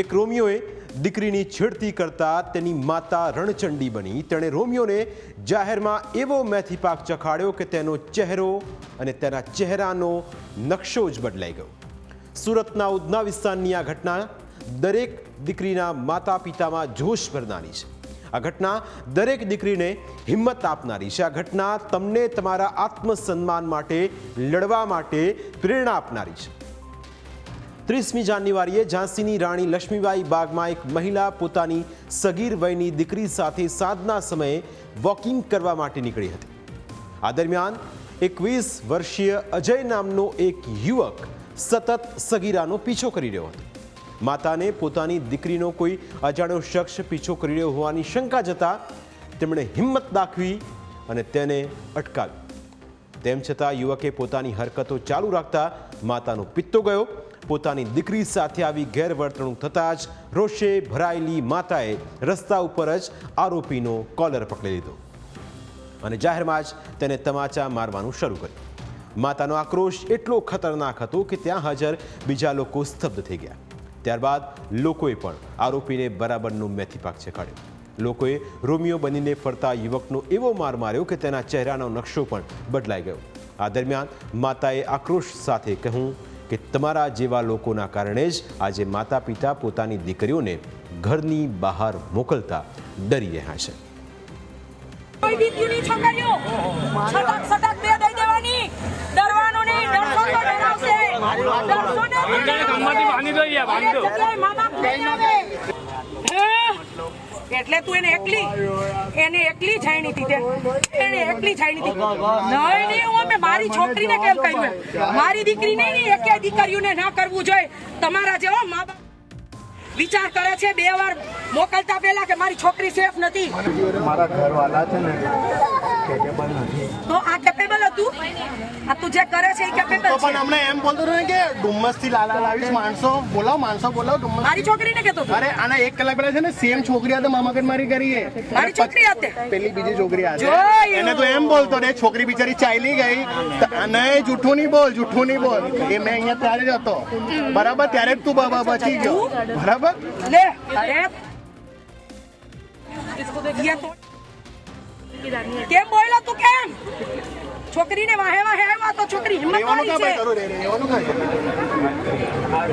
એક રોમિયોએ દીકરીની છેડતી કરતા તેની માતા રણચંડી બની તેણે રોમિયોને જાહેરમાં એવો મેથી પાક ચખાડ્યો કે તેનો ચહેરો અને તેના ચહેરાનો નકશો જ બદલાઈ ગયો। સુરતના ઉધના વિસ્તારની આ ઘટના દરેક દીકરીના માતા પિતામાં જોશ ભરનારી છે। આ ઘટના દરેક દીકરીને હિંમત આપનારી છે। આ ઘટના તમને તમારા આત્મસન્માન માટે લડવા માટે પ્રેરણા આપનારી છે। 30મી જાન્યુઆરીએ ઝાંસીની રાણી લક્ષ્મીબાઈ બાગમાં એક મહિલા પોતાની સગીર વયની દીકરી સાથે સાંજના સમયે વોકિંગ કરવા માટે નીકળી હતી। આ દરમિયાન 21 વર્ષીય અજય નામનો એક યુવક સતત સગીરાનો પીછો કરી રહ્યો હતો। માતાને પોતાની દીકરીનો કોઈ અજાણ્યો શખ્સ પીછો કરી રહ્યો હોવાની શંકા જતાં તેમણે હિંમત દાખવી અને તેને અટકાવી। તેમ છતાં યુવકે પોતાની હરકતો ચાલુ રાખતા માતાનો પિત્તો ગયો। પોતાની દીકરી સાથે આવી ગેરવર્તણૂક થતાં જ રોષે ભરાયેલી માતાએ રસ્તા ઉપર જ આરોપીનો કોલર પકડી લીધો અને જાહેરમાં જ તેને તમાચા મારવાનું શરૂ કર્યું। માતાનો આક્રોશ એટલો ખતરનાક હતો કે ત્યાં હાજર બીજા લોકો સ્તબ્ધ થઈ ગયા। ત્યારબાદ લોકોએ પણ આરોપીને બરાબરનું મેથી પાક ચખાડ્યો। લોકોએ રોમિયો બનીને ફરતા યુવકનો એવો માર માર્યો કે તેના ચહેરાનો નકશો પણ બદલાઈ ગયો। આ દરમિયાન માતાએ આક્રોશ સાથે કહ્યું કે તમારા જેવા લોકોના કારણે જ આજે માતા પિતા પોતાની દીકરીઓને ઘરની બહાર મોકલતા ડરી રહ્યા છે। કોઈ દીકરીની છોકરીઓ સટક સટક દે દઈ દેવાની, ડરવાનું નહીં, ડરશો તો ડરાવશે, ડરશો ને ગામમાંથી ભાંગી દો યાર, ભાંગી દો મામા લઈને આવે એટલે તું એને એકલી છાણી હતી, એને એકલી છાણી હતી। નહીં હું અમે મારી છોકરીને કેમ કહ્યું, મારી દીકરી નહીં, એકે દીકરીઓને ના કરવું જોઈએ। તમારા જેવો મા બાપ વિચાર કરે છે 2 વાર મોકલતા પહેલા કે મારી છોકરી સેફ નથી। મારા ઘરવાળા છે ને કેપેબલ નથી, તો આ કેપેબલ હતું? આ તું જે કરે છે એ કેપેબલ છે? પણ હમણાં એમ બોલતો રહ્યો કે ડુમ્મસ થી લાલા લાવીશ, માણસો બોલાવો ડુમ્મસ। મારી છોકરીને કેતો અરે આના 1 કલાક પહેલા છે ને સેમ છોકરી hatte મામાગર મારી કરી છે, મારી છોકરી hatte પેલી બીજી છોકરી hatte એને તો એમ બોલતો ને છોકરી બિચારી ચાલી ગઈ નહીં, જૂઠું નહીં બોલ એ મેં અહીંયા ત્યારે જ હતો બરાબર, ત્યારે જ તું બાબા બચી ગયો બરાબર। ले अरे ये तो કેમ બોલ્યો તું? કેમ છોકરીને વાહે આવ્યા તો છોકરી હિંમત વાળી છે।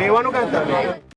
રહેવાનું કાંઈ